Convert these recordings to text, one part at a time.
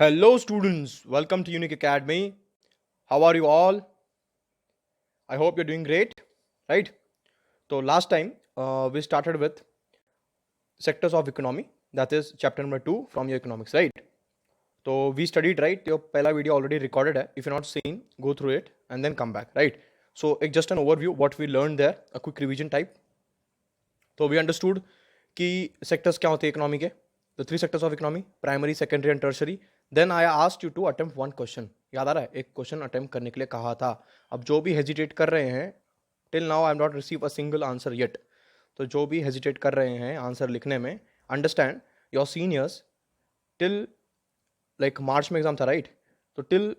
Hello, students. Welcome to Unique Academy. How are you all? I hope you're doing great, right? So, last time we started with sectors of economy, that is chapter number 2 from your economics, right? So, we studied, right? Your pehla video already recorded hai. If you're not seen, go through it and then come back, right? So, just an overview what we learned there, a quick revision type. So, we understood कि sectors क्या होते हैं economy के, the three sectors of economy, primary, secondary and tertiary. Then I asked you to attempt one question. याद आ रहा है, एक क्वेश्चन अटेम्प्ट करने के लिए कहा था. अब जो भी हेजिटेट कर रहे हैं, till now I am not receive a single answer yet. तो जो भी हेजिटेट कर रहे हैं आंसर लिखने में, understand your seniors till like March में एग्जाम था, राइट? तो टिल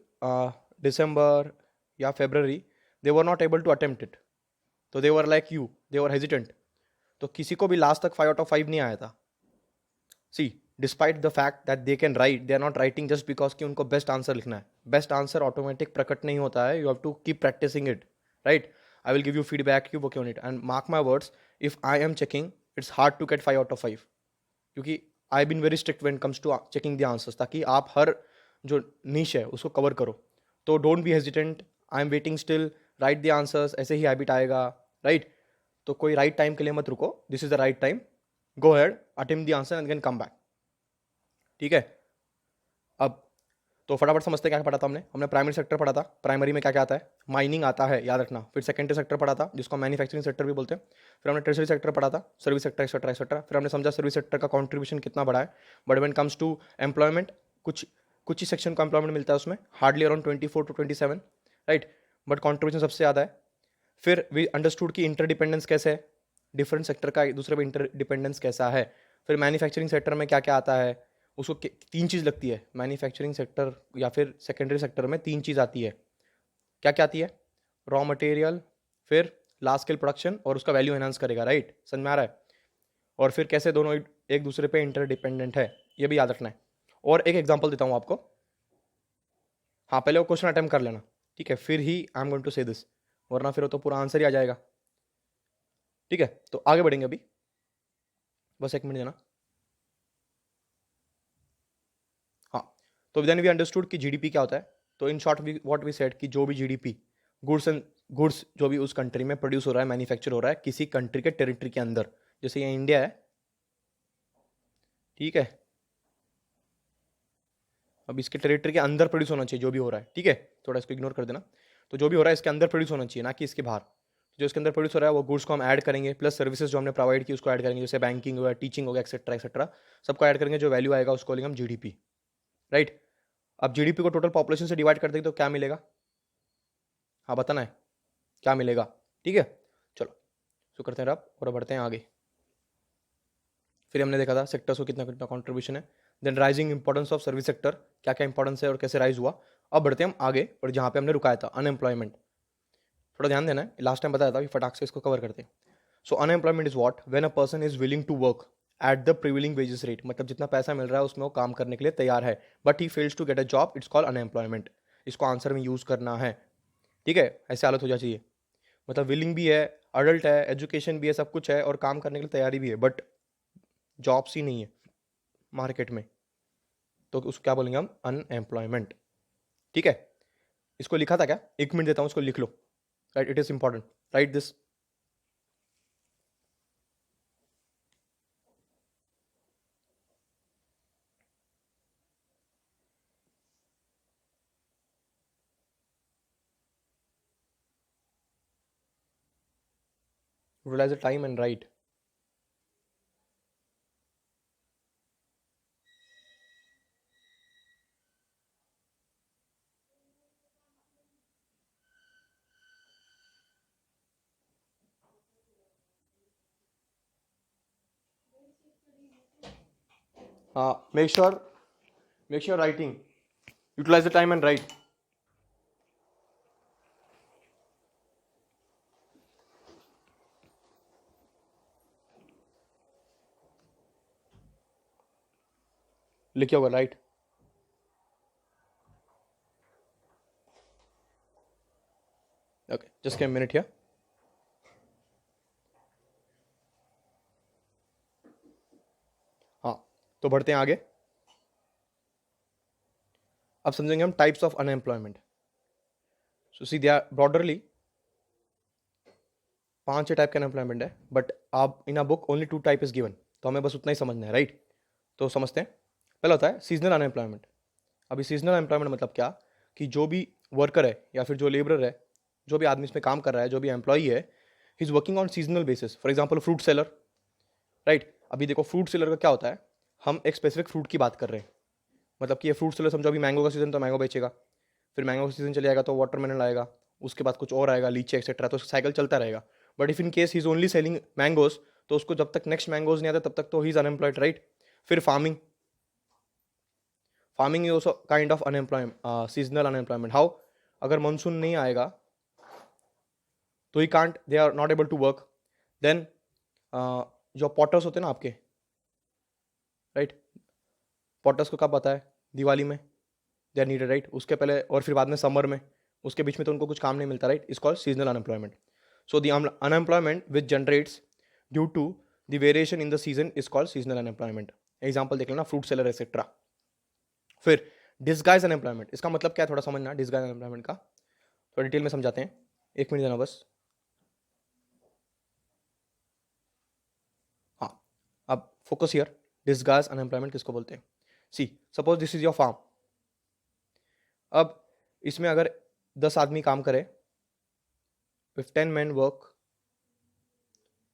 दिसंबर या February they were not able to attempt it. तो they were like you, they were hesitant. तो किसी को भी लास्ट तक 5 out of 5 नहीं आया था. See despite the fact that they can write, they are not writing just because कि उनको बेस्ट आंसर लिखना है. बेस्ट आंसर ऑटोमेटिक प्रकट नहीं होता है. You have to keep practising it, right? I will give you feedback, you work on it and mark my words, if I am checking it's hard to get 5 out of 5, क्योंकि I been very strict when comes to checking the answers, ताकि आप हर जो नीश है उसको cover करो. तो don't be hesitant, I am waiting still, right the answers. ऐसे ही habit आएगा, राइट? तो कोई राइट टाइम के लिए मत रुको. This is the right time. Go head, attempt the answer and then come back. ठीक है? अब तो फटाफट समझते हैं क्या पढ़ा था हमने प्राइमरी सेक्टर पढ़ा था. प्राइमरी में क्या क्या आता है? माइनिंग आता है, याद रखना. फिर सेकेंडरी सेक्टर पढ़ा था, जिसको मैन्युफैक्चरिंग सेक्टर भी बोलते हैं. फिर हमने टर्शियरी सेक्टर पढ़ा था, सर्विस सेक्टर एक्सेट्रा एक्सेट्रा. फिर हमने समझा सर्विस सेक्टर का कॉन्ट्रीब्यूशन कितना बड़ा है. But when comes to employment, कुछ कुछ ही सेक्शन को एम्प्लॉयमेंट मिलता है उसमें, hardly around 24 to 27, right? But contribution सबसे ज़्यादा है. फिर वी अंडरस्टूड की इंटरडिपेंडेंस कैसे है, डिफरेंट सेक्टर का एक दूसरे पर इंटरडिपेंडेंस कैसा है. फिर मैन्युफैक्चरिंग सेक्टर में क्या क्या आता है, उसको 3 चीज़ लगती है. मैन्युफैक्चरिंग सेक्टर या फिर सेकेंडरी सेक्टर में 3 चीज़ आती है. क्या क्या आती है? रॉ मटेरियल, फिर लार्ज स्केल प्रोडक्शन, और उसका वैल्यू एनहांस करेगा, राइट? समझ में आ रहा है? और फिर कैसे दोनों एक दूसरे पे इंटरडिपेंडेंट है, ये भी याद रखना है. और एक एग्जांपल देता हूँ आपको. हाँ, पहले वो क्वेश्चन अटेम्प्ट कर लेना, ठीक है? फिर ही आई एम गोइंग टू से दिस, वरना फिर वो तो पूरा आंसर ही आ जाएगा. ठीक है? तो आगे बढ़ेंगे अभी, बस 1 मिनट देना. हाँ, तो देन वी अंडरस्टूड कि जीडीपी क्या होता है. तो in short we what we said कि जो भी जीडीपी, गुड्स जो भी उस कंट्री में प्रोड्यूस हो रहा है, मैन्युफैक्चर हो रहा है किसी कंट्री के टेरिटरी के अंदर, जैसे ये इंडिया है, ठीक है? अब इसके टेरिटरी के अंदर प्रोड्यूस होना चाहिए जो भी हो रहा है, ठीक है? थोड़ा इसको इग्नोर कर देना. तो जो भी हो रहा है इसके अंदर प्रोड्यूस होना चाहिए, ना कि इसके बाहर. जो इसके अंदर प्रोड्यूस हो रहा है वो गुड्स को हम ऐड करेंगे, प्लस सर्विसेज जो हमने प्रोवाइड की उसको ऐड करेंगे, जैसे बैंकिंग हो गया, टीचिंग हो गया, एक्सेट्रा एक्सेट्रा, सबको ऐड करेंगे. जो वैल्यू आएगा उसको लेंगे हम जीडीपी, राइट? अब जीडीपी को टोटल पॉपुलेशन से डिवाइड कर देंगे तो क्या मिलेगा? हाँ, बताना है क्या मिलेगा, ठीक है? चलो शुरू करते हैं अब और बढ़ते हैं आगे. फिर हमने देखा था सेक्टर्स को कितना कितना कॉन्ट्रीब्यूशन है. Then rising importance of service sector, क्या क्या इंपॉर्टेंस है और कैसे राइज हुआ. अब बढ़ते हैं हम आगे, और जहाँ पे हमने रुकाया था, अनएम्प्लॉयमेंट. थोड़ा ध्यान देना है, लास्ट टाइम बताया था, फटाक से इसको कवर करते हैं. So unemployment is what, when a person is willing to work at the prevailing wages rate, मतलब जितना पैसा मिल रहा है उसमें वो काम करने के लिए तैयार है, but he fails to get a job, it's called unemployment. इसको आंसर में यूज करना है, ठीक है? ऐसे हालत हो जानी चाहिए, मतलब विलिंग भी है, अडल्ट है, एजुकेशन भी है, सब कुछ है और काम करने के लिए तैयारी भी है, बट जॉब्स ही नहीं है मार्केट में, तो उसको क्या बोलेंगे हम? अनएम्प्लॉयमेंट, ठीक है? इसको लिखा था क्या? 1 मिनट देता हूं, इसको लिख लो, right? It is important, right this. Utilize the time and write. Make sure writing. Utilize the time and write. लिखिए होगा, right? Okay, just give a minute here. हाँ, तो बढ़ते हैं आगे. अब समझेंगे हम types of unemployment. So see they are broadly 5 type का अनएम्प्लॉयमेंट है, बट आप in a book only 2 type is given, तो हमें बस उतना ही समझना है, राइट? तो समझते हैं. पहला होता है सीजनल अनएम्प्लॉयमेंट. अभी सीजनल अनएम्प्लॉयमेंट मतलब क्या, कि जो भी वर्कर है या फिर जो लेबरर है, जो भी आदमी इसमें काम कर रहा है, जो भी एम्प्लॉई है, he is working on seasonal basis. For example fruit seller, right? अभी देखो फ्रूट सेलर का क्या होता है, हम एक स्पेसिफिक फ्रूट की बात कर रहे हैं. मतलब कि ये फ्रूट सेलर समझो, अभी मैंगो का सीजन तो मैंगो बेचेगा, फिर मैंगो का सीजन चले जाएगा तो वाटरमेलन लाएगा, उसके बाद कुछ और आएगा, लीची एक्सेट्रा, तो साइकिल चलता रहेगा. But if in case he is only selling mangoes, तो उसको जब तक नेक्स्ट मैंगोज नहीं आता तब तक तो ही इज अनएम्प्लॉयड, राइट? फिर farming, farming is also kind of unemployment, seasonal unemployment. How? अगर मानसून नहीं आएगा तो he can't, they are not able to work. Then जो पॉटर्स होते हैं ना आपके, राइट? पॉटर्स को कब आता है? दिवाली में दे आर नीडेड, राइट? उसके पहले और फिर बाद में समर में, उसके बीच में तो उनको कुछ काम नहीं मिलता, right? Is called seasonal unemployment. So the unemployment which generates due to the variation in the season is called seasonal unemployment. Example देख लेना, फ्रूट सेलर एक्सेट्रा. फिर डिस्गाइज अनएम्प्लॉयमेंट, इसका मतलब क्या है थोड़ा समझना. डिस्गाइज अनएम्प्लॉयमेंट का थोड़ा डिटेल में समझाते हैं. 1 मिनट देना बस. हाँ, अब फोकस हियर. डिस्गाइज अनएम्प्लॉयमेंट किसको बोलते हैं? See suppose this is your farm. अब इसमें अगर 10 आदमी काम करे, इफ 10 men वर्क,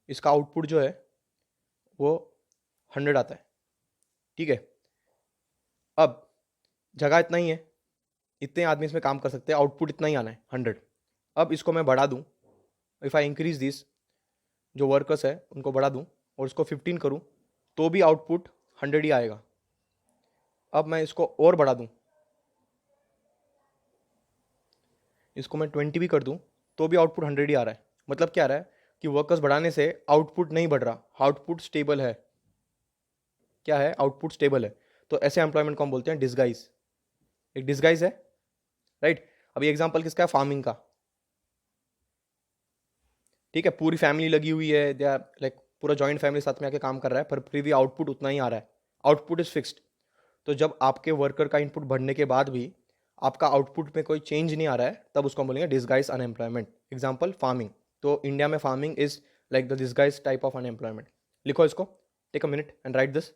इसका आउटपुट जो है वो 100 आता है, ठीक है? अब जगह इतना ही है, इतने आदमी इसमें काम कर सकते हैं, आउटपुट इतना ही आना है 100. अब इसको मैं बढ़ा दूं, इफ आई इंक्रीज दिस, जो वर्कर्स है उनको बढ़ा दूं और इसको 15 करूं, तो भी आउटपुट 100 ही आएगा. अब मैं इसको और बढ़ा दूं, इसको मैं 20 भी कर दूं, तो भी आउटपुट 100 ही आ रहा है. मतलब क्या आ रहा है कि वर्कर्स बढ़ाने से आउटपुट नहीं बढ़ रहा, आउटपुट स्टेबल है. क्या है? आउटपुट स्टेबल है. तो ऐसे एम्प्लॉयमेंट को हम बोलते हैं डिस्गाइज. एक डिस्गाइज है, राइट? अभी एग्जांपल किसका है? फार्मिंग का. ठीक है, पूरी फैमिली लगी हुई है, दे आर लाइक पूरा जॉइंट फैमिली साथ में आके काम कर रहा है, पर फिर भी आउटपुट उतना ही आ रहा है, आउटपुट इज फिक्स्ड. तो जब आपके वर्कर का इनपुट बढ़ने के बाद भी आपका आउटपुट में कोई चेंज नहीं आ रहा है, तब उसको हम बोलेंगे डिस्गाइज अनएम्प्लॉयमेंट. Example farming. तो इंडिया में farming is like the disguise type of unemployment. लिखो इसको, take a minute and write this.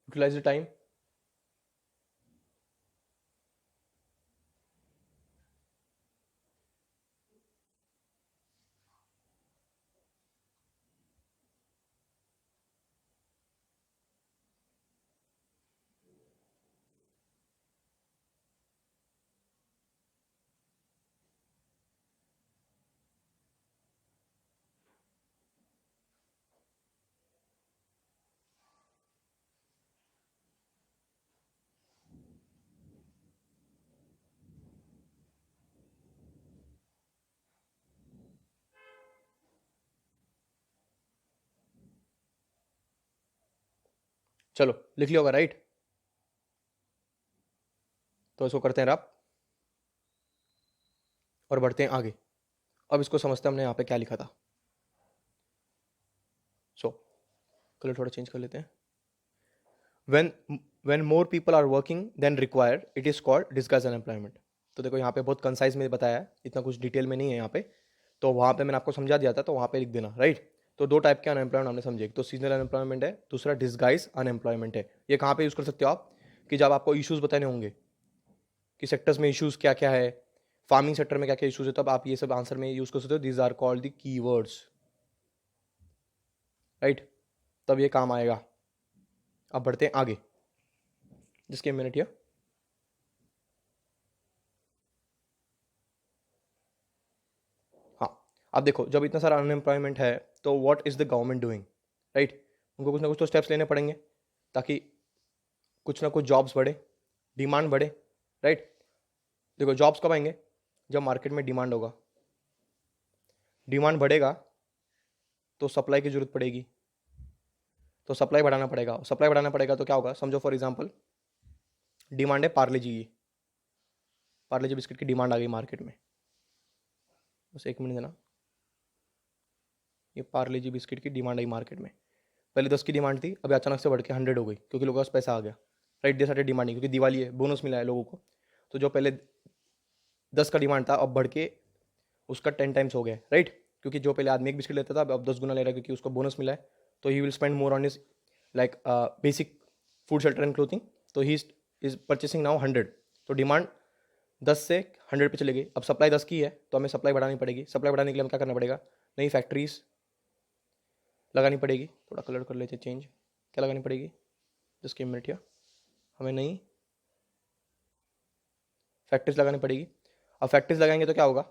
Utilise the time. चलो लिख लिया होगा, राइट? तो इसको करते हैं रब और बढ़ते हैं आगे. अब इसको समझते हैं हमने यहाँ पे क्या लिखा था. सो कलर थोड़ा चेंज कर लेते हैं. when when more people are working than required it is called disguised unemployment. तो देखो यहाँ पे बहुत कंसाइज में बताया है, इतना कुछ डिटेल में नहीं है यहाँ पे, तो वहाँ पे मैंने आपको समझा दिया था, तो वहाँ पे लिख देना, राइट? तो 2 टाइप के अनएम्प्लॉयमेंट हमने समझे, तो सीजनल अनएम्प्लॉयमेंट है, दूसरा डिस्गाइज अनएम्प्लॉयमेंट है. ये कहाँ पे यूज़ कर सकते हो आप? कि जब आपको इश्यूज बताने होंगे कि सेक्टर्स में इश्यूज क्या क्या है, फार्मिंग सेक्टर में क्या क्या इश्यूज है, तब आप ये सब आंसर में यूज़ कर सकते हो. These are called the keywords, right? तब ये काम आएगा. अब बढ़ते हैं आगे. जिसके मिनट या हाँ, अब देखो जब इतना सारा अनएम्प्लॉयमेंट है तो what is the government doing, right? उनको कुछ ना कुछ तो स्टेप्स लेने पड़ेंगे ताकि कुछ ना कुछ जॉब्स बढ़े, डिमांड बढ़े, राइट? देखो जॉब्स कब आएंगे? जब मार्केट में डिमांड होगा. डिमांड बढ़ेगा तो सप्लाई की जरूरत पड़ेगी, तो सप्लाई बढ़ाना पड़ेगा. सप्लाई बढ़ाना पड़ेगा तो क्या होगा? समझो फॉर एग्जांपल डिमांड है पार्ले जी की, पार्ले जी बिस्किट की डिमांड आ गई मार्केट में। बस एक मिनट देना। ये पार्ले जी बिस्किट की डिमांड आई मार्केट में। पहले 10 की डिमांड थी, अभी अचानक से बढ़ के 100 हो गई, क्योंकि लोगों के पास पैसा आ गया। राइट, दे सारे डिमांडिंग, क्योंकि दिवाली है, बोनस मिला है लोगों को। तो जो पहले 10 का डिमांड था, अब बढ़ के उसका 10 टाइम्स हो गया। राइट, क्योंकि जो पहले आदमी एक बिस्किट लेता था, अब 10 गुना ले रहा है, क्योंकि उसको बोनस मिला है। तो he will spend more on is like basic food, shelter and clothing. तो ही इज परचेसिंग नाउ 100। तो डिमांड 10 से 100 पे चले गई। अब सप्लाई 10 की है, तो हमें सप्लाई बढ़ानी पड़ेगी। सप्लाई बढ़ाने के लिए हमें क्या करना पड़ेगा? नई फैक्ट्रीज लगानी पड़ेगी। थोड़ा कलर कर लेते चेंज। क्या लगानी पड़ेगी? जस्ट एक मिनट, या हमें नई फैक्ट्रीज लगानी पड़ेगी। अब फैक्ट्रीज लगाएंगे तो क्या होगा?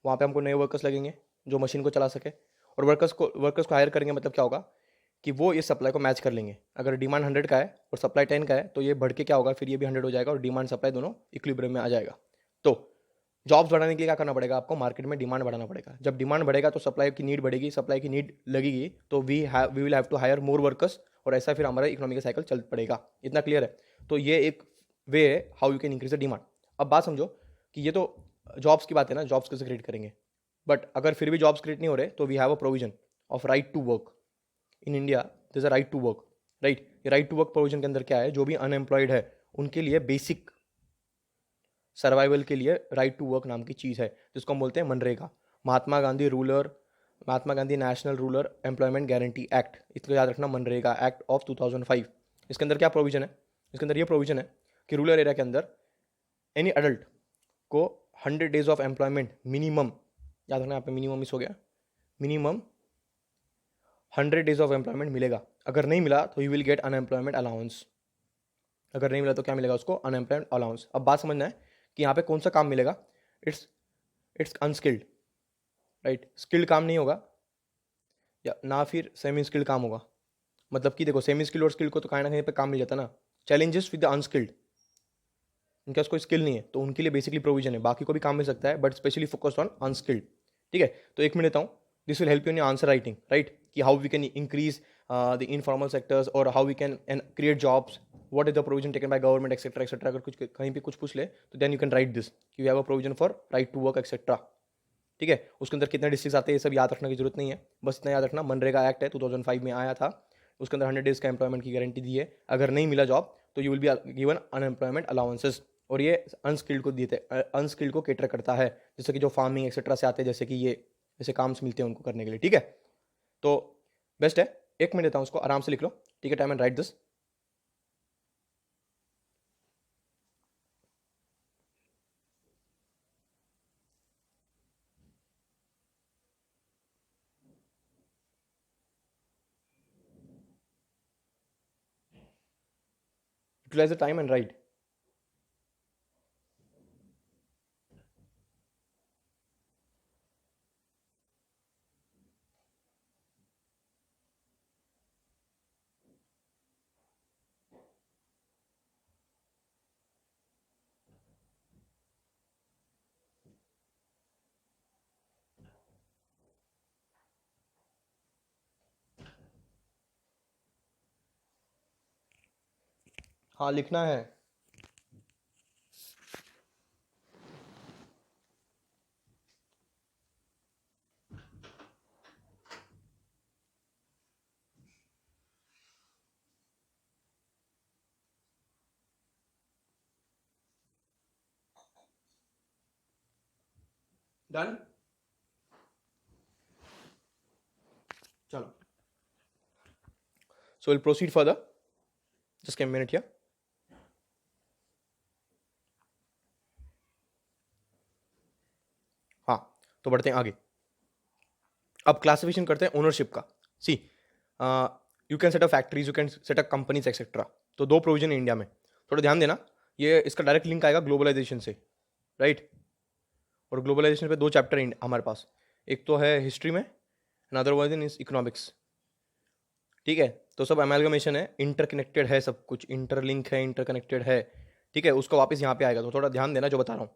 वहाँ पे हमको नए वर्कर्स लगेंगे जो मशीन को चला सके। और वर्कर्स को हायर करेंगे, मतलब क्या होगा कि वो इस सप्लाई को मैच कर लेंगे। अगर डिमांड 100 का है और सप्लाई 10 का है, तो ये बढ़ के क्या होगा, फिर ये भी 100 हो जाएगा और डिमांड सप्लाई दोनों इक्विलिब्रियम में आ जाएगा। तो जॉब्स बढ़ाने के लिए क्या करना पड़ेगा आपको? मार्केट में डिमांड बढ़ाना पड़ेगा। जब डिमांड बढ़ेगा तो सप्लाई की नीड बढ़ेगी, सप्लाई की नीड लगेगी, तो we will have to hire more workers, और ऐसा फिर हमारा इकोनॉमी का साइकिल चल पड़ेगा। इतना क्लियर है? तो ये एक वे है how you can increase the demand. अब बात समझो कि ये तो जॉब्स की बात है ना, जॉब्स कैसे क्रिएट करेंगे। बट अगर फिर भी जॉब्स क्रिएट नहीं हो रहे, तो we have a provision of right to work in India. This a right to work. Right, ये राइट टू वर्क प्रोविजन के अंदर क्या है? जो भी अनएम्प्लॉयड है उनके लिए बेसिक सर्वाइवल के लिए राइट टू वर्क नाम की चीज़ है, जिसको हम बोलते हैं MNREGA. Mahatma Gandhi National Rural Employment Guarantee Act, इसको याद रखना, मनरेगा एक्ट ऑफ 2005। इसके अंदर क्या प्रोविजन है? इसके अंदर ये प्रोविजन है कि रूरल एरिया के अंदर एनी अडल्ट को 100 डेज ऑफ एम्प्लॉयमेंट मिनिमम, याद रखना यहाँ पे मिनिमम मिस हो गया, मिनिमम 100 डेज ऑफ एम्प्लॉयमेंट मिलेगा। अगर नहीं मिला तो you will get unemployment allowance. अगर नहीं मिला तो क्या मिलेगा उसको? Unemployment allowance. अब बात समझना है कि यहाँ पे कौन सा काम मिलेगा। It's it's unskilled. Right, skilled काम नहीं होगा, या ना फिर सेमी स्किल्ड काम होगा। मतलब कि देखो, सेमी स्किल्ड और स्किल्ड को तो कहीं ना कहीं पे काम मिल जाता है ना। चैलेंजेस विद द अनस्किल्ड, उनके पास कोई स्किल नहीं है, तो उनके लिए बेसिकली प्रोविजन है। बाकी को भी काम मिल सकता है, but specially focused on unskilled. ठीक है, तो एक मिनट देता हूँ। This will help you in answer writing. Right, कि how we can increase the informal sectors, और how we can create jobs, what is the provision taken by government, etcetera etcetera. अगर कुछ कहीं पे कुछ पूछ ले तो then you can write this, you have a provision for right to work etcetera. ठीक है, उसके अंदर कितने डिस्ट्रिक्ट आते हैं ये सब याद रखने की जरूरत नहीं है। बस इतना याद रखना, मनरेगा एक्ट है, 2005 में आया था। उसके अंदर 100 डेज का एम्प्लॉयमेंट की गारंटी दी है। अगर नहीं मिला जॉब तो you will be given unemployment allowances, और ये अनस्किल्ड को देते, अनस्किल्ड को केटर करता है, जैसे कि जो फार्मिंग एक्सेट्रा से आते हैं, जैसे कि ये जैसे काम मिलते हैं उनको करने के लिए। ठीक है, तो बेस्ट है। एक मिनट देता हूँ उसको, आराम से लिख लो। ठीक है, time and write this. Utilise the time and write. हाँ, लिखना है। डन, चलो। So will proceed further, just a minute here. हाँ, तो बढ़ते हैं आगे। अब क्लासिफिकेशन करते हैं ओनरशिप का। See, you can set up factories, you can set up companies etcetera. तो दो प्रोविजन है इंडिया में, थोड़ा ध्यान देना। ये इसका डायरेक्ट लिंक आएगा ग्लोबलाइजेशन से। राइट, और ग्लोबलाइजेशन पे दो चैप्टर हैं हमारे पास। एक तो है हिस्ट्री में, अनदर वन इज इकोनॉमिक्स। ठीक है, तो सब अमेलगमेशन है, इंटरकनेक्टेड है, सब कुछ इंटरलिंक है, इंटरकनेक्टेड है। ठीक है, उसको वापस यहाँ पे आएगा, तो थोड़ा ध्यान देना जो बता रहा हूँ।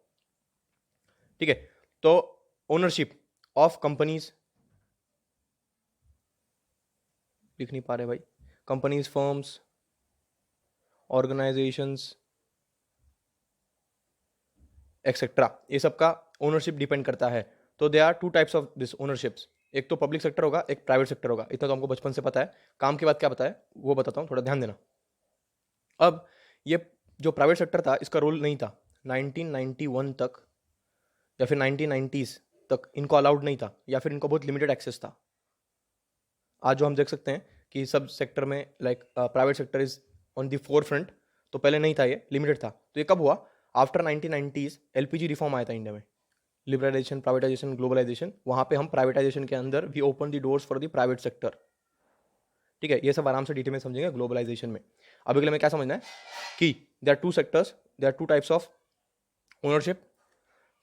ठीक है, तो ओनरशिप ऑफ कंपनीज, लिख नहीं पा रहे भाई, कंपनीज, फर्म्स, ऑर्गेनाइजेशंस, एक्सेट्रा, ये सब का ओनरशिप डिपेंड करता है। तो they are two types of this ownerships, एक तो पब्लिक सेक्टर होगा, एक प्राइवेट सेक्टर होगा। इतना तो हमको बचपन से पता है। काम के बाद क्या पता है वो बताता हूँ, थोड़ा ध्यान देना। अब ये जो प्राइवेट सेक्टर था इसका रोल नहीं था 1991 तक या फिर 1990s तक, इनको अलाउड नहीं था या फिर इनको बहुत लिमिटेड एक्सेस था। आज जो हम देख सकते हैं कि सब सेक्टर में like private sector is on the four front, तो पहले नहीं था, ये लिमिटेड था। तो ये कब हुआ? आफ्टर 1990s एलपीजी रिफॉर्म आया था इंडिया में, लिबरलाइजेशन, प्राइवेटाइजेशन, ग्लोबलाइजेशन। वहाँ पे हम प्राइवेटाइजेशन के अंदर we open the doors for the private sector. ठीक है, ये सब आराम से डिटेल में समझेंगे ग्लोबलाइजेशन में। अभी के लिए में क्या समझना है कि there are two sectors, there are two types of ownership.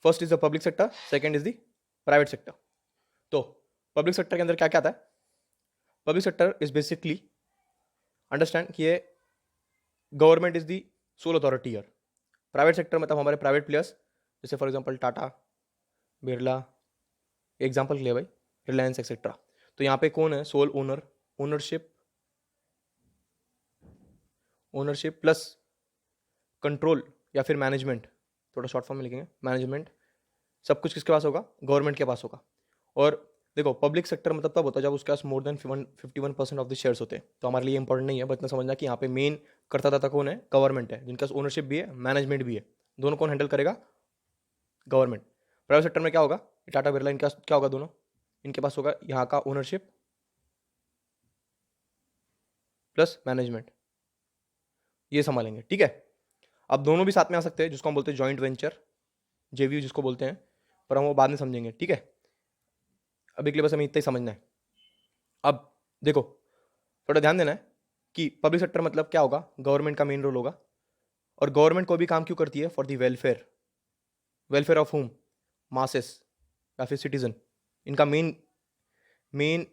First is the public sector, second is the private sector. तो पब्लिक सेक्टर के अंदर क्या क्या आता है? Public sector is basically understand कि ये government is the sole authority year. Private sector मतलब हमारे प्राइवेट प्लेयर्स, जैसे for example Tata, Birla, example के लिए भाई रिलायंस एक्सेट्रा। तो यहाँ पे कौन है sole owner? Ownership plus control या फिर मैनेजमेंट, थोड़ा शॉर्ट फॉर्म में लिखेंगे मैनेजमेंट, सब कुछ किसके पास होगा? गवर्नमेंट के पास होगा। और देखो पब्लिक सेक्टर मतलब तब होता है जब उसके पास more than 51% of the shares होते हैं। तो हमारे लिए इंपॉर्टेंट नहीं है, बस इतना समझना कि यहाँ पे मेन करता कौन है? गवर्नमेंट है, जिनका ओनरशिप भी है, मैनेजमेंट भी है। दोनों कौन हैंडल करेगा? गवर्नमेंट। प्राइवेट सेक्टर में क्या होगा? टाटा बिरला, इनका क्या होगा? दोनों इनके पास होगा यहाँ का ओनरशिप प्लस मैनेजमेंट, ये संभालेंगे। ठीक है, अब दोनों भी साथ में आ सकते हैं, जिसको हम बोलते हैं जॉइंट वेंचर, जेवीयू जिसको बोलते हैं, पर हम वो बाद में समझेंगे। ठीक है, अभी के लिए बस हमें इतना ही समझना है। अब देखो थोड़ा ध्यान देना है कि पब्लिक सेक्टर मतलब क्या होगा? गवर्नमेंट का मेन रोल होगा। और गवर्नमेंट कोई भी काम क्यों करती है? For the welfare. Welfare of home? Masses या फिर सिटीजन। इनका मेन मेन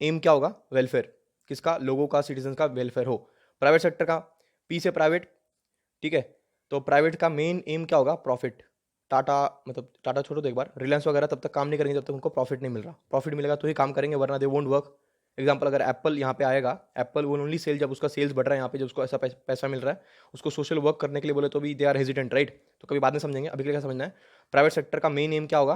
एम क्या होगा? वेलफेयर। किसका? लोगों का, सिटीजन का वेलफेयर हो। प्राइवेट सेक्टर का पी से प्राइवेट। ठीक है, तो प्राइवेट का मेन एम क्या होगा? प्रॉफिट। टाटा मतलब टाटा छोड़ो तो एक बार, रिलायंस वगैरह तब तक काम नहीं करेंगे जब तक उनको प्रॉफिट नहीं मिल रहा। प्रॉफिट मिलेगा तो ही काम करेंगे, वरना दे वोंट वर्क। एग्जाम्पल, अगर एप्पल यहाँ पे आएगा, एप्पल विल ओनली सेल जब उसका सेल्स बढ़ रहा है, यहाँ पे जब उसको ऐसा पैसा मिल रहा है। उसको सोशल वर्क करने के लिए बोले तो भी दे आर हेजिटेंट, राइट? तो कभी बाद में समझेंगे, अभी के लिए क्या समझना है? प्राइवेट सेक्टर का मेन एम क्या होगा?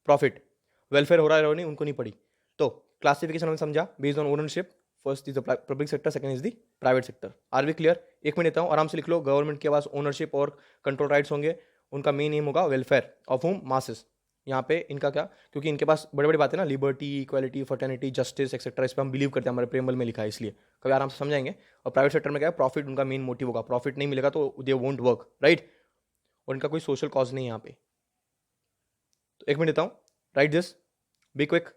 प्रॉफिट। वेलफेयर हो रहा है नहीं, उनको नहीं पड़ी। तो क्लासिफिकेशन हमने समझा based on ownership. First is the public sector, second is the private sector. Are we clear? एक मिनट देता हूँ, आराम से लिख लो। गवर्नमेंट के पास ओनरशिप और कंट्रोल राइट्स होंगे, उनका मेन एम होगा वेलफेयर ऑफ होम? मासेस। यहाँ पे इनका क्या? क्योंकि इनके पास बड़ी बड़ी बातें ना, liberty, equality, fraternity, justice etcetera, इस पर हम बिलीव करते हैं, हमारे प्रेमबल में लिखा है, इसलिए कभी आराम से समझाएंगे। और प्राइवेट सेक्टर में क्या है? प्रॉफिट उनका मेन मोटिव होगा। प्रॉफिट नहीं मिलेगा तो दे वोंट वर्क, राइट? और इनका कोई सोशल कॉज नहीं है यहाँ पे। तो एक मिनट देता हूँ, right this, be quick.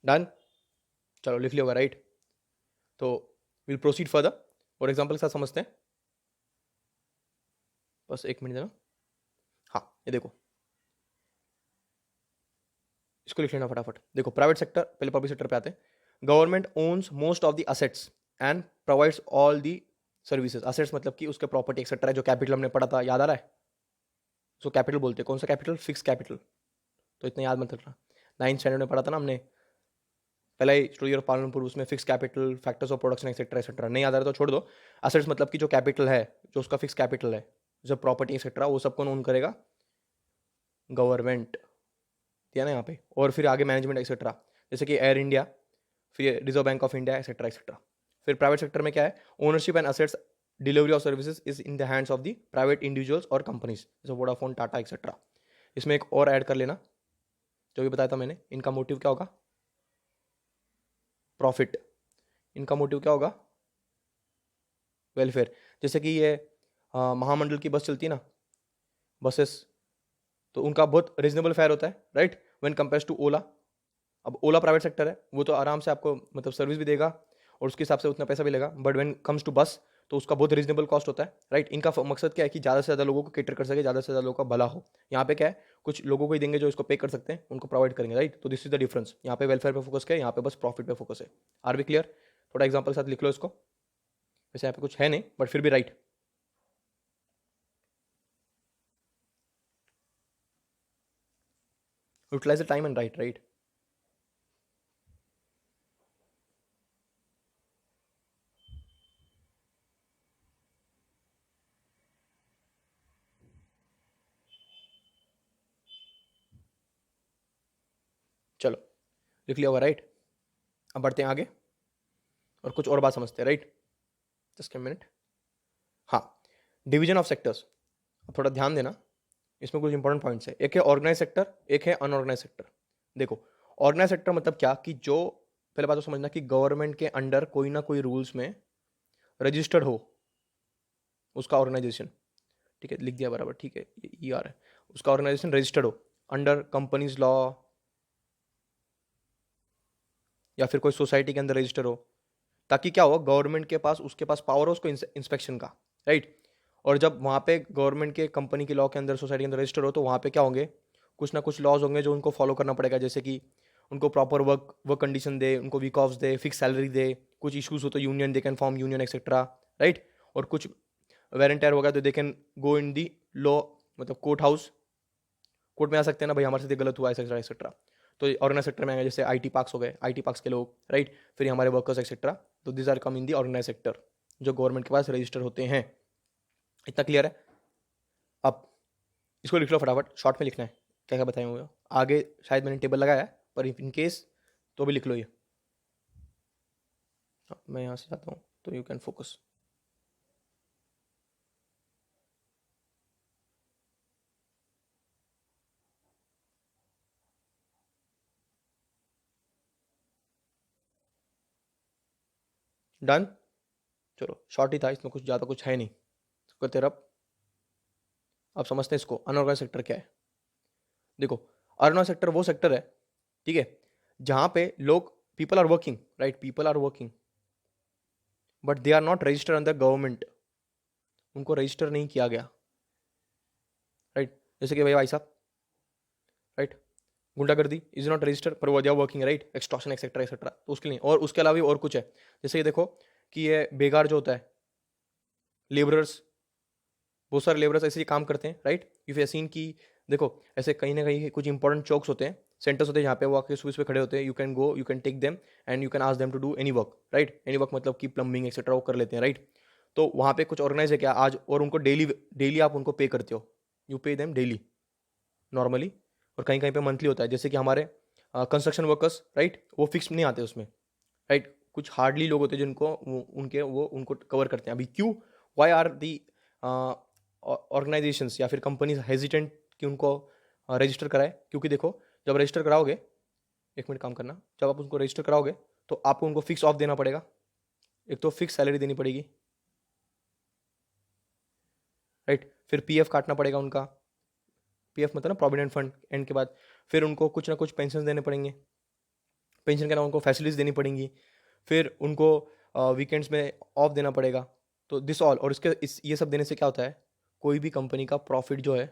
Done? चलो लिख लिया होगा, राइट? तो विल प्रोसीड फर्दर और एग्जाम्पल के साथ समझते हैं। बस एक मिनट देना। हाँ, ये देखो, इसको लिख लेना फटाफट। देखो प्राइवेट सेक्टर, पहले पब्लिक सेक्टर पे आते हैं। Government owns most of the assets and provides all the services. Assets मतलब कि उसके प्रॉपर्टी एक्सेट्रा, जो कैपिटल हमने पढ़ा था, याद आ रहा है? उसको कैपिटल बोलते हैं। कौन सा कैपिटल? Fix capital. तो इतना याद मत रखना, 9th स्टैंडर्ड में पढ़ा था ना हमने, पहले ही स्टोरी ऑफ पालनपुर, उसमें fix capital, factors of production etcetera etcetera. नहीं याद आ रहा तो छोड़ दो। असेट्स मतलब कि जो कैपिटल है, जो उसका फिक्स कैपिटल है, जो प्रॉपर्टी एक्सेट्रा, वो सबको ओन करेगा गवर्नमेंट, दिया ना यहाँ पे। और फिर आगे मैनेजमेंट एक्सेट्रा, जैसे कि एयर इंडिया, फिर reserve bank of India etcetera etcetera. फिर प्राइवेट सेक्टर में क्या है? Ownership and assets, delivery of services is in the hands of the private individuals और कंपनीज, जैसे वोडाफोन, टाटा एक्सेट्रा। इसमें एक और ऐड कर लेना, जो भी बताया था मैंने। इनका मोटिव क्या होगा? प्रॉफिट। इनका मोटिव क्या होगा? वेलफेयर। जैसे कि ये महामंडल की बस चलती है ना, बसेस, तो उनका बहुत रिजनेबल फेयर होता है, राइट, व्हेन कंपेयर्स टू ओला। अब ओला प्राइवेट सेक्टर है, वो तो आराम से आपको मतलब सर्विस भी देगा और उसके हिसाब से उतना पैसा भी लेगा। बट व्हेन कम्स टू बस, तो उसका बहुत रीजनेबल कॉस्ट होता है, राइट। इनका मकसद क्या है कि ज़्यादा से ज़्यादा लोगों को केटर कर सके, ज़्यादा से ज़्यादा लोगों का भला हो। यहाँ पे क्या है, कुछ लोगों को ही देंगे जो इसको पे कर सकते हैं, उनको प्रोवाइड करेंगे, राइट। तो दिस इज द डिफरेंस। यहाँ पे वेलफेयर पे फोकस क्या है, यहाँ पे बस प्रॉफिट पे फोकस है। Are be clear? थोड़ा एग्जाम्पल साथ लिख लो इसको। वैसे यहाँ पे कुछ है नहीं, बट फिर भी right. Utilise the time and write, right. चलो लिख लिया होगा, राइट। अब बढ़ते हैं आगे और कुछ और बात समझते हैं, राइट। Just a minute. हाँ, डिवीजन ऑफ सेक्टर्स। अब थोड़ा ध्यान देना, इसमें कुछ इंपॉर्टेंट पॉइंट्स है। एक है ऑर्गेनाइज सेक्टर, एक है अनऑर्गेनाइज सेक्टर। देखो, ऑर्गेनाइज सेक्टर मतलब क्या कि जो, पहले बात तो समझना कि गवर्नमेंट के अंडर कोई ना कोई रूल्स में रजिस्टर्ड हो, उसका ऑर्गेनाइजेशन, ठीक है, लिख दिया बराबर, ठीक है, ई आर है, उसका ऑर्गेनाइजेशन रजिस्टर्ड हो अंडर कंपनीज लॉ, या फिर कोई सोसाइटी के अंदर रजिस्टर हो, ताकि क्या हो, गवर्नमेंट के पास, उसके पास पावर हो उसको इंस्पेक्शन का, राइट। और जब वहाँ पे गवर्नमेंट के कंपनी के लॉ के अंदर, सोसाइटी के अंदर रजिस्टर हो, तो वहाँ पे क्या होंगे, कुछ ना कुछ लॉज होंगे जो उनको फॉलो करना पड़ेगा। जैसे कि उनको प्रॉपर वर्क कंडीशन दे, उनको वीक ऑफ्स दे, फिक्स सैलरी दे, कुछ इशूज़ हो तो union, they can form union etcetera, right. और कुछ वेर एंड टेयर होगा तो they can go in the law, मतलब कोर्ट हाउस, कोर्ट में आ सकते हैं ना भाई, हमारे साथ ये गलत हुआ, एक्सेट्रा एक्सेट्रा। तो ऑर्गेनाइज सेक्टर में आएंगे, जैसे आईटी पार्क्स हो गए, आईटी पार्क्स के लोग, राइट। फिर हमारे वर्कर्स एक्सेट्रा। तो this are come in the organise sector, जो गवर्नमेंट के पास रजिस्टर होते हैं। इतना क्लियर है? अब इसको लिख लो फटाफट, शॉर्ट में लिखना है, क्या क्या बताए हुए आगे। शायद मैंने टेबल लगाया है, पर इन केस तो भी लिख लो ये। मैं यहाँ से जाता हूँ तो यू कैन फोकस। डन। चलो शॉर्ट ही था, इसमें कुछ ज़्यादा कुछ है नहीं। करते रब। अब समझते हैं इसको, अनऑर्गेनाइज सेक्टर क्या है। देखो, अनऑर्गेनाइज सेक्टर वो सेक्टर है, ठीक है, जहाँ पे लोग, people are working, right, people are working, but they are not registered under government, उनको रजिस्टर नहीं किया गया, राइट। जैसे कि भाई साहब, राइट, गुंडागर्दी इज नॉट रजिस्टर्ड, पर वो they are working, right, extortion etcetera etcetera, तो उसके लिए। और उसके अलावा भी और कुछ है, जैसे ये देखो कि ये बेकार जो होता है, लेबरर्स, बहुत सारे लेबरर्स ऐसे ही काम करते हैं, राइट। इफ यू सीन की, देखो ऐसे कहीं ना कहीं कुछ इंपॉर्टेंट चौक्स होते हैं, सेंटर्स होते हैं, जहाँ पे वो आके सुबह सुबह खड़े होते हैं, you can go, you can take them and you can ask them to do any work, right. Any work मतलब कि प्लम्बिंग एक्सेट्रा वो कर लेते हैं, राइट। तो वहाँ पे कुछ ऑर्गेनाइज है क्या आज, और उनको डेली डेली आप उनको पे करते हो, you pay them daily normally, और कहीं कहीं पे मंथली होता है। जैसे कि हमारे कंस्ट्रक्शन वर्कर्स, राइट, वो फिक्स नहीं आते उसमें, राइट। कुछ हार्डली लोग होते हैं जिनको वो उनको कवर करते हैं। अभी क्यों, वाई आर दी ऑर्गेनाइजेशंस या फिर कंपनीज हेजिटेंट कि उनको रजिस्टर कराए, क्योंकि देखो, जब रजिस्टर कराओगे, एक मिनट काम करना, जब आप उनको रजिस्टर कराओगे तो आपको उनको फिक्स ऑफ देना पड़ेगा, एक तो फिक्स सैलरी देनी पड़ेगी, राइट। फिर पीएफ काटना पड़ेगा उनका, पीएफ मतलब ना प्रोविडेंट फंड, एंड के बाद फिर उनको कुछ ना कुछ पेंशन देने पड़ेंगे, पेंशन के अलावा उनको फैसिलिटीज देनी पड़ेंगी, फिर उनको वीकेंड्स में ऑफ देना पड़ेगा। तो दिस ऑल, और ये सब देने से क्या होता है, कोई भी कंपनी का प्रॉफिट जो है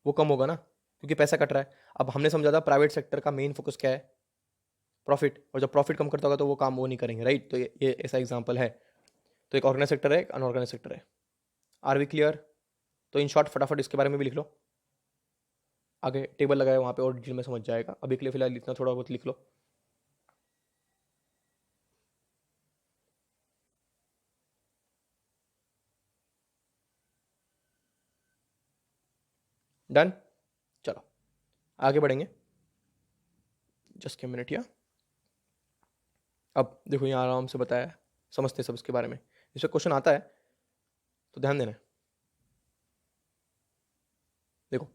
वो कम होगा ना, क्योंकि पैसा कट रहा है। अब हमने समझा था प्राइवेट सेक्टर का मेन फोकस क्या है, प्रॉफिट, और जब प्रॉफिट कम करता होगा तो वो काम वो नहीं करेंगे, राइट। तो ये ऐसा एग्जाम्पल है। तो एक ऑर्गेनाइज सेक्टर है, एक अनऑर्गेनाइज सेक्टर है। Are we clear? तो इन शॉर्ट फटाफट इसके बारे में भी लिख लो, आगे टेबल लगाया वहाँ पे और डिटेल में समझ जाएगा। अभी के लिए फिलहाल इतना थोड़ा बहुत लिख लो। डन। चलो आगे बढ़ेंगे, जस्ट ए मिनट या। अब देखो यहाँ आराम से बताया, समझते सब इसके बारे में। इसमें क्वेश्चन आता है तो ध्यान देना है। देखो,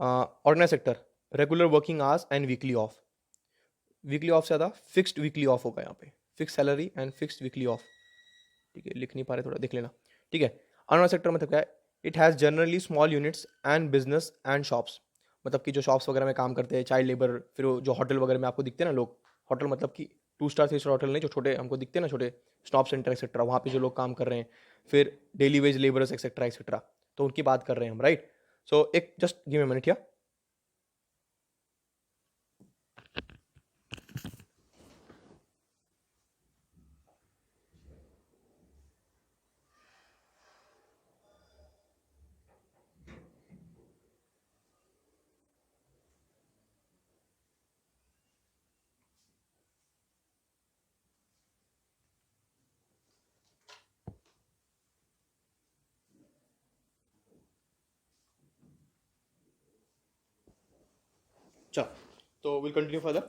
organise sector, regular working hours and weekly off. Weekly off से ज़्यादा फिक्स्ड वीकली ऑफ होगा यहाँ पे, fix salary and fixed weekly off, ठीक है, लिख नहीं पा रहे, थोड़ा देख लेना, ठीक है। अनऑर्गेनाइज सेक्टर मतलब क्या है, it has generally small units and business and shops, मतलब कि जो शॉप्स वगैरह में काम करते हैं, चाइल्ड लेबर, फिर वो जो होटल वगैरह में आपको दिखते हैं ना लोग, होटल मतलब कि 2 स्टार 3 स्टार होटल नहीं, जो छोटे हमको दिखते हैं ना, छोटे स्नॉप सेंटर एक्सेट्रा, वहाँ पे जो लोग काम कर रहे हैं, फिर daily veg labourers etcetera etcetera, तो उनकी बात कर रहे हैं हम, राइट। सो एक जस्ट गिव मी मिनट या चल, तो विल कंटिन्यू फर्दर।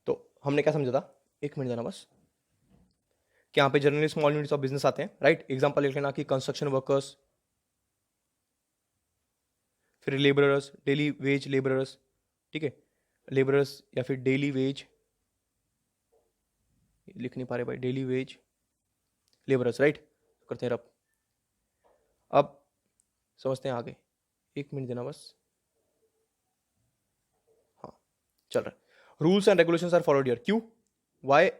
तो हमने क्या समझा था, एक मिनट देना बस, कि यहाँ पे generally small units of business आते हैं, राइट। एग्जांपल लिख लेना कि कंस्ट्रक्शन वर्कर्स, फिर लेबरर्स, डेली वेज लेबरर्स, ठीक है, लेबरर्स या फिर डेली वेज, लिख नहीं पा रहे भाई, डेली वेज लेबरर्स, राइट। करते हैं अब समझते हैं आगे, एक मिनट देना बस। हाँ, चल रहा है। Rules and regulations are followed here, क्यों, why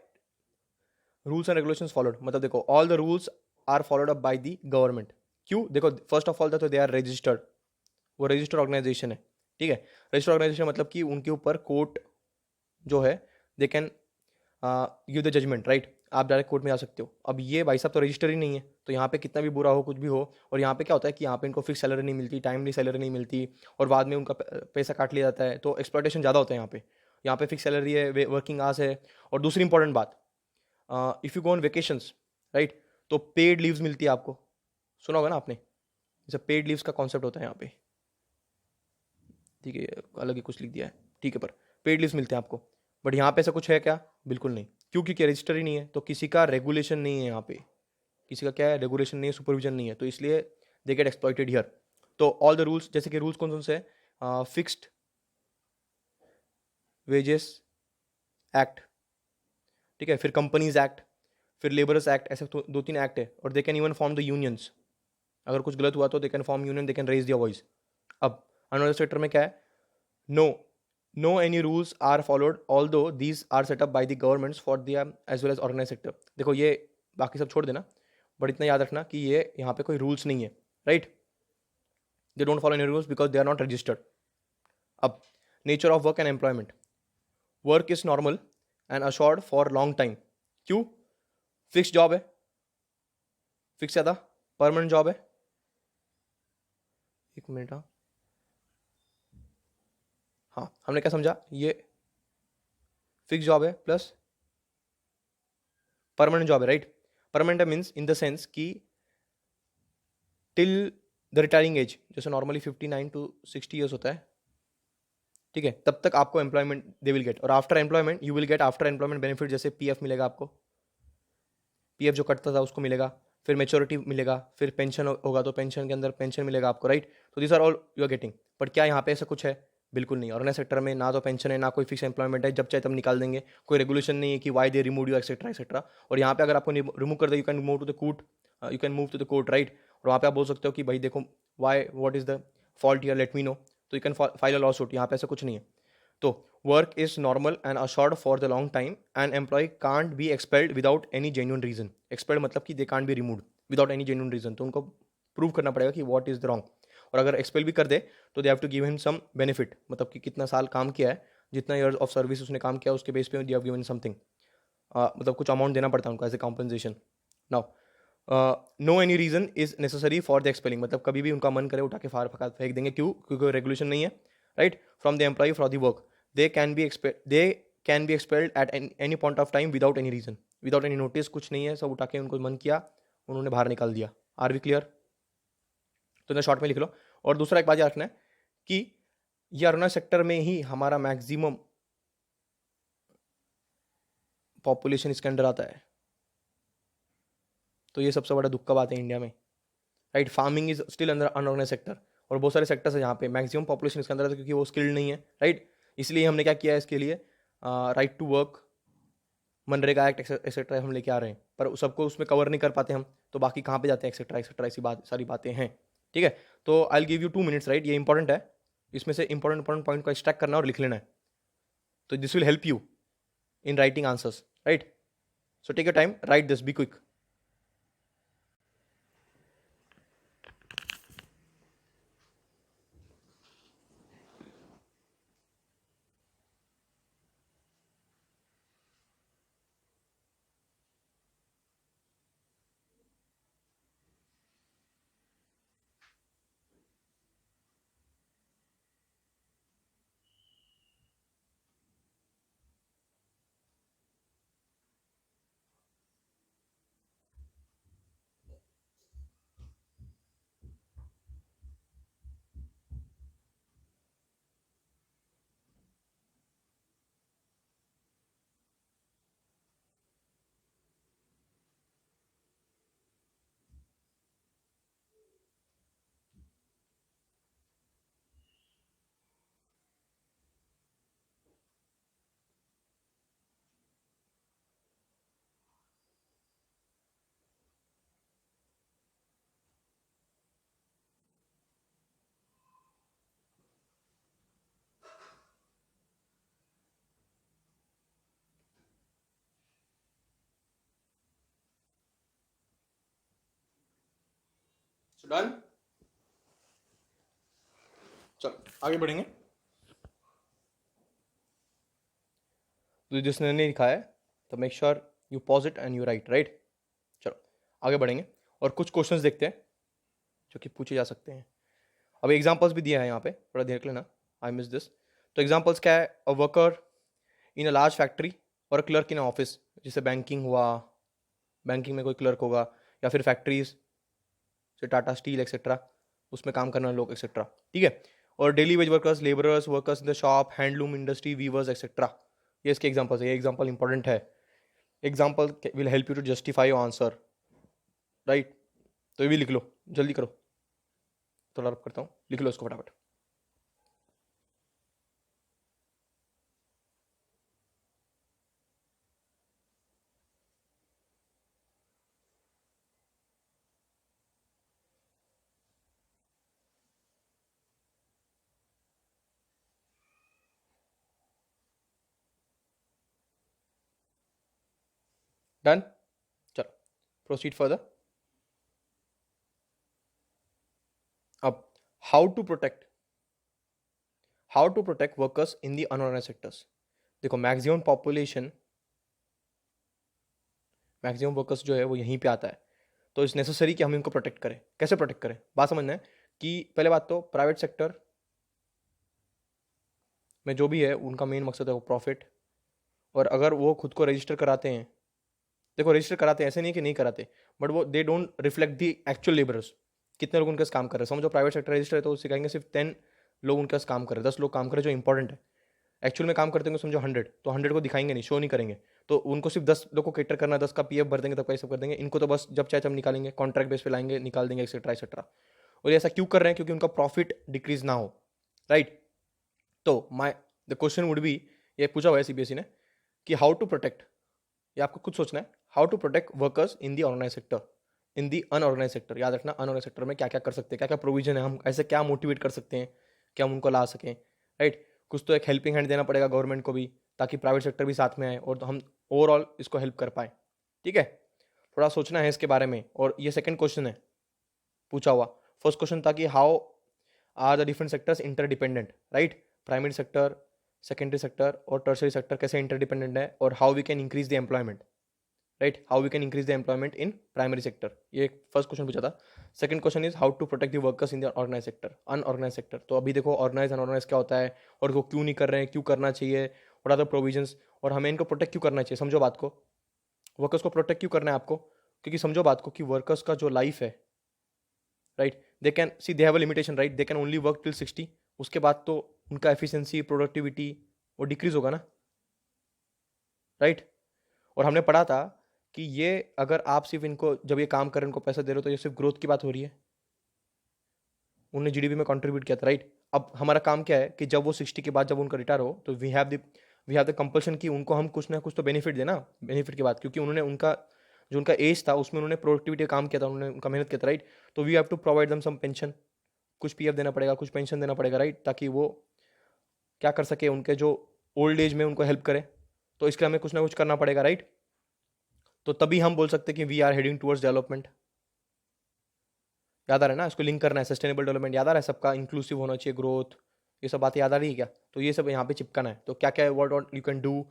rules and regulations followed, मतलब देखो all the rules are followed up by the government. क्यों, देखो फर्स्ट ऑफ ऑल तो दे आर रजिस्टर्ड, वो रजिस्टर्ड ऑर्गेनाइजेशन है, ठीक है। रजिस्टर्ड ऑर्गेनाइजेशन मतलब कि उनके ऊपर कोर्ट जो है, they can give the judgement, right. आप डायरेक्ट कोर्ट में जा सकते हो। अब ये भाई साहब तो रजिस्टर ही नहीं है, तो यहाँ पे कितना भी बुरा हो, कुछ भी हो, और यहाँ पे क्या होता है कि यहाँ पे इनको फिक्स सैलरी नहीं मिलती, टाइमली सैलरी नहीं मिलती, और बाद में उनका पैसा काट लिया जाता है, तो एक्सप्लॉयटेशन ज़्यादा होता है यहाँ पे। यहाँ पे फिक्स सैलरी है, वर्किंग आवर्स है, और दूसरी इंपॉर्टेंट बात, if you go on vacations, right, तो पेड लीव्स मिलती है आपको, सुना होगा ना आपने, जैसे पेड लीव्स का कॉन्सेप्ट होता है यहाँ पे, ठीक है, अलग ही कुछ लिख दिया है, ठीक है, पर पेड लीव्स मिलते हैं आपको। बट यहाँ पे ऐसा कुछ है क्या, बिल्कुल नहीं, क्योंकि क्या रजिस्टर ही नहीं है, तो किसी का रेगुलेशन नहीं है यहाँ पे, किसी का क्या है, रेगुलेशन नहीं है, सुपरविजन नहीं है, तो इसलिए दे गेट एक्सप्लॉइटेड हियर। तो ऑल द रूल्स, जैसे कि रूल्स कौन कौन से हैं, फिक्स्ड वेजेस एक्ट, ठीक है, फिर कंपनीज एक्ट, फिर लेबरर्स एक्ट, ऐसे 2-3 एक्ट है, और they can even form the unions. अगर कुछ गलत हुआ तो they can form union, they can raise their voice. अब अनदर सेक्टर में क्या है, no no any rules are followed although these are set up by the governments for the as well as organise sector. देखो ये बाकी सब छोड़ देना, बट इतना याद रखना कि ये यहाँ पे कोई रूल्स नहीं है, right. They don't follow any rules because they are not registered. अब nature of work and employment, work is normal and assured for long time. क्यों, फिक्स जॉब है, फिक्स ज़्यादा परमानेंट जॉब है, एक मिनट, हाँ हाँ, हमने क्या समझा, ये फिक्स जॉब है प्लस परमानेंट जॉब है, right. Permanent means in the sense कि टिल द रिटायरिंग एज, जैसे नॉर्मली 59 to 60 ईयर्स होता है, ठीक है, तब तक आपको एम्प्लॉयमेंट दे विल गेट, और after employment you will get after employment benefit, जैसे पीएफ मिलेगा आपको, पीएफ जो कटता था उसको मिलेगा, फिर मेच्योरिटी मिलेगा, फिर पेंशन होगा तो पेंशन के अंदर पेंशन मिलेगा आपको, राइट। तो this are all you are getting. But क्या यहाँ पे ऐसा कुछ है, बिल्कुल नहीं। ऑर्गेनाइज सेक्टर में ना तो पेंशन है, ना कोई फिक्स एम्प्लॉयमेंट है, जब चाहे तब निकाल देंगे, कोई रेगुलेशन नहीं है कि why they remove you etcetera etcetera. और यहाँ पे अगर आपको रिमूव कर दे, you can move to the court, you can move to the court, right. और वहाँ पे आप बोल सकते हो कि भाई देखो why, what is the fault here, let me know, तो you can file a lawsuit. यहाँ पे ऐसा कुछ नहीं है। तो work is normal and assured for the long time and employ can't be expelled without any genuine reason. Expelled मतलब कि they can't be removed without any genuine reason, तो उनको प्रूव करना पड़ेगा कि व्हाट इज द रॉन्ग। और अगर expel भी कर दे तो they have to give him some benefit, मतलब कि कितना साल काम किया है, जितना ईयर्स ऑफ सर्विस उसने काम किया, उसके बेस पे दे हैव गिवन समथिंग, मतलब कुछ अमाउंट देना पड़ता है उनको as a compensation. Now no any reason is necessary for the expelling, मतलब कभी भी उनका मन करे उठा के फाड़ फका फेंक देंगे, क्यों, क्योंकि रेगुलेशन नहीं है, right, from the employ for the work. they can be expelled at any point of time without any reason, without any notice, कुछ नहीं है, सब उठा के उनको मन किया उन्होंने बाहर निकाल दिया। आर वी क्लियर, तो शॉर्ट में लिख लो। और दूसरा एक बात याद रखना है कि ये अरुणा सेक्टर में ही हमारा मैक्सिमम पॉपुलेशन इसके अंडर आता है, तो ये सबसे बड़ा दुख का बात है इंडिया में, right. Farming is still under unorganise sector, और बहुत सारे सेक्टर्स है जहाँ पे मैक्सिमम पॉपुलेशन इसके अंदर आता है, क्योंकि वो स्किल्ड नहीं है, राइट। इसलिए हमने क्या किया है इसके लिए, राइट टू वर्क, मनरेगा एक्ट एक्सेट्रा हम लेके आ रहे हैं, पर सबको उसमें कवर नहीं कर पाते हम, तो बाकी कहाँ पे जाते हैं एक्सेट्रा एक्सेट्रा, ऐसी बात सारी बातें हैं, ठीक है। तो आई will give you 2 minutes, right, ये इंपॉर्टेंट है। इसमें से इंपॉर्टेंट पॉइंट को एक्सट्रैक्ट करना और लिख लेना है. तो this will help you in writing answers, right? So take your time, write this, be quick. So done. चलो आगे बढ़ेंगे. तो जिसने नहीं लिखा है तो make sure you pause it and you right, right. चलो आगे बढ़ेंगे और कुछ क्वेश्चंस देखते हैं जो कि पूछे जा सकते हैं. अब एग्जांपल्स भी दिया है यहाँ पे, थोड़ा देख लेना. I miss this. तो एग्जांपल्स क्या है? A worker in a large factory और अ क्लर्क इन ऑफिस. जैसे बैंकिंग हुआ, बैंकिंग में कोई क्लर्क होगा, या फिर फैक्ट्रीज से टाटा स्टील एक्सेट्रा, उसमें काम करना लोग एक्सेट्रा. ठीक है. और daily wage workers, labourers, workers in the shop, handloom industry, weavers etcetera. ये इसके एग्जाम्पल्स है. ये एग्जाम्पल इंपॉर्टेंट है. Example will help you to justify your answer, right. तो ये भी लिख लो, जल्दी करो. थोड़ा रब करता हूँ, लिख लो इसको फटाफट. डन. चलो प्रोसीड फर्दर. अब how to protect workers in the unorganised sectors. देखो मैक्सिमम वर्कर्स जो है वो यहीं पे आता है. तो इट्स नेसेसरी कि हम इनको प्रोटेक्ट करें. कैसे प्रोटेक्ट करें? बात समझना है कि पहले बात तो प्राइवेट सेक्टर में जो भी है उनका मेन मकसद है वो प्रॉफिट. और अगर वो खुद को रजिस्टर कराते हैं, देखो रजिस्टर कराते हैं, ऐसे नहीं कि नहीं कराते, बट वो they don't reflect the actual labourers. कितने लोग उनके पास काम कर रहे हैं. समझो प्राइवेट सेक्टर रजिस्टर है तो सिखाएंगे सिर्फ 10 लोग उनके पास काम कर रहे हैं, 10 लोग काम कर रहे हैं जो इंपॉर्टेंट है. एक्चुअल में काम करते होंगे समझो 100, तो 100 को दिखाएंगे नहीं, शो नहीं करेंगे. तो उनको सिर्फ 10 लोग को कैटर करना है, 10 का पीएफ भर देंगे, तब का सब कर देंगे. इनको तो बस जब चाहे तब निकालेंगे, कॉन्ट्रैक्ट बेस पे लाएंगे, निकाल देंगे एक्सेट्रा एक्सेट्रा. और ये ऐसा क्यों कर रहे हैं? क्योंकि उनका प्रॉफिट डिक्रीज ना हो, राइट. तो द क्वेश्चन वुड बी, ये पूछा हुआ है सीबीएसई ने कि हाउ टू प्रोटेक्ट, ये आपको खुद सोचना है, how to protect workers in the organise sector, in the unorganise sector. याद रखना अनऑर्गेनाइज सेक्टर में क्या क्या कर सकते हैं, क्या क्या प्रोविजन है, हम ऐसे क्या मोटिवेट कर सकते हैं कि हम उनको ला सकें, राइट. कुछ तो एक हेल्पिंग हैंड देना पड़ेगा गवर्नमेंट को भी, ताकि प्राइवेट सेक्टर भी साथ में आए और हम ओवरऑल इसको हेल्प कर पाए. ठीक है. थोड़ा सोचना है इसके बारे में. और ये सेकंड क्वेश्चन है पूछा हुआ. फर्स्ट क्वेश्चन था कि how are the different sectors interdependent, right. Primary sector, secondary sector और टर्शरी सेक्टर कैसे इंटरडिपेंडेंट है, और how we can increase the employment, right. How we can increase the employment in primary sector. ये first question पूछा था. Second question is how to protect the workers in the organise sector, unorganise sector. तो अभी देखो organise unorganised क्या होता है, और वो क्यों नहीं कर रहे हैं, क्यों करना चाहिए, व्हाट आर द प्रोविजंस, और हमें इनको प्रोटेक्ट क्यों करना चाहिए. समझो बात को, वर्कर्स को प्रोटेक्ट क्यों करना है आपको, क्योंकि समझो बात को कि वर्कर्स का जो लाइफ है, right, they can see they have a limitation, right. They can only work till 60. उसके बाद तो उनका एफिशिएंसी, प्रोडक्टिविटी वो डिक्रीज होगा ना, राइट. और हमने पढ़ा था कि ये अगर आप सिर्फ इनको जब ये काम कर रहे हैं, इनको पैसा दे रहे हो, तो ये सिर्फ ग्रोथ की बात हो रही है. उन्होंने जीडीपी में कंट्रीब्यूट किया था, राइट. अब हमारा काम क्या है कि जब वो 60 के बाद जब उनका रिटायर हो तो वी हैव द कंपल्शन कि उनको हम कुछ ना कुछ तो बेनिफिट देना. बेनिफिट की बात, क्योंकि उन्होंने उनका जो उनका एज था उसमें उन्होंने प्रोडक्टिविटी काम किया था, उन्होंने उनका मेहनत किया था, राइट. तो we have to provide them some pension. कुछ पीएफ देना पड़ेगा, कुछ पेंशन देना पड़ेगा, राइट, ताकि वो क्या कर सके, उनके जो ओल्ड एज में उनको हेल्प करे। तो इसके लिए हमें कुछ ना कुछ करना पड़ेगा, राइट। तो तभी हम बोल सकते हैं कि we are heading towards development. याद आ रहा है ना, इसको लिंक करना है, सस्टेनेबल डेवलपमेंट याद आ रहा है, सबका इंक्लूसिव होना चाहिए, ग्रोथ, ये सब बातें याद आ रही है क्या? तो ये सब यहाँ पे चिपकाना है। तो क्या क्या है, व्हाट यू कैन डू,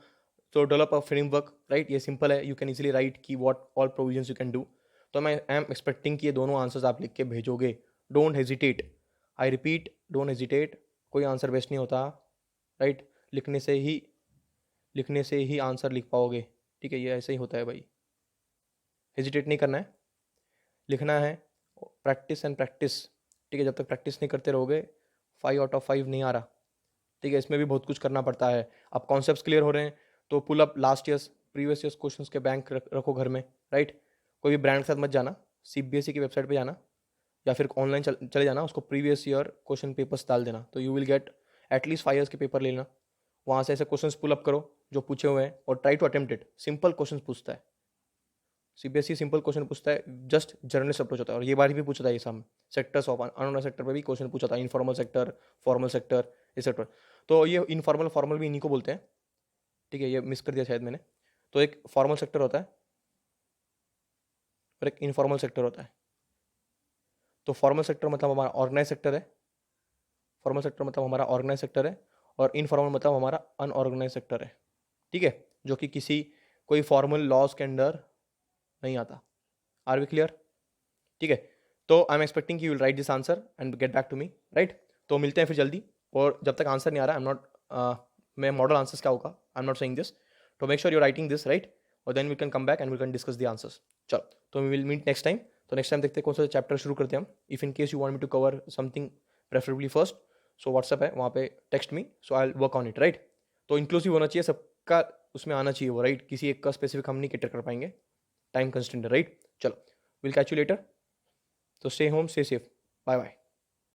तो डेवलप अ फ्रेमवर्क, राइट, ये सिंपल है, यू कैन इजीली राइट की what all provisions you can do. तो मैं आई एम एक्सपेक्टिंग कि ये दोनों आंसर्स आप लिख के भेजोगे। Don't hesitate, I repeat, don't hesitate, कोई आंसर वेस्ट नहीं होता, राइट। लिखने से ही आंसर लिख पाओगे, ठीक है, ये ऐसे ही होता है भाई। हेजिटेट नहीं करना है, लिखना है, प्रैक्टिस एंड प्रैक्टिस, ठीक है। जब तक प्रैक्टिस नहीं करते रहोगे 5 आउट ऑफ 5 नहीं आ रहा, ठीक है। इसमें भी बहुत कुछ करना पड़ता है। अब कॉन्सेप्ट्स क्लियर हो रहे हैं तो pull up last years previous years questions के बैंक रखो घर में, राइट। कोई भी ब्रांड के साथ मत जाना, सीबीएसई की वेबसाइट पे जाना या फिर ऑनलाइन चले जाना, उसको प्रीवियस ईयर क्वेश्चन पेपर्स डाल देना, तो you will get at least 5 years के पेपर लेना। वहाँ से ऐसे क्वेश्चंस पुल अप करो जो पूछे हुए हैं और try to attempt it. Simple question पूछता है सीबीएसई, सिंपल क्वेश्चन पूछता है, जस्ट जर्नलिस्ट अप्रोच होता है। और ये बार भी पूछा था ये सब सेक्टर्स ऑफ अनऑनर सेक्टर पे भी क्वेश्चन पूछा था, informal sector, formal sector, etcetera. तो ये इनफॉर्मल फॉर्मल भी इन्हीं को बोलते हैं, ठीक है, ये मिस कर दिया शायद मैंने। तो एक फॉर्मल सेक्टर होता है और एक इनफॉर्मल सेक्टर होता है। तो फॉर्मल सेक्टर मतलब हमारा ऑर्गेनाइज सेक्टर है, फॉर्मल सेक्टर मतलब हमारा ऑर्गेनाइज सेक्टर है, और इनफॉर्मल मतलब हमारा अनऑर्गेनाइज सेक्टर है, ठीक है, जो कि किसी कोई फॉर्मल लॉज के अंडर नहीं आता। Are we clear? ठीक है। तो I am expecting you will write this answer and get back to me, right. तो मिलते हैं फिर जल्दी। और जब तक आंसर नहीं आ रहा, आई एम नॉट मैं मॉडल आंसर्स क्या होगा, I am not saying this, तो make sure you writing this, right, और then we can come back and we can discuss the answers. चलो, तो we will meet next time. तो next time देखते हैं कौन सा चैप्टर शुरू करते हैं हम। If in case you want me to cover something preferably first, so WhatsApp है, वहाँ पे text me, so I will work on it, right. तो इंक्लूसिव होना चाहिए, सबका उसमें आना चाहिए वो, राइट, किसी एक का स्पेसिफिक हम नहीं कैटर कर पाएंगे, टाइम कंस्टेंट, राइट। चलो, विल कैच यू लेटर। तो stay home, stay safe, bye bye.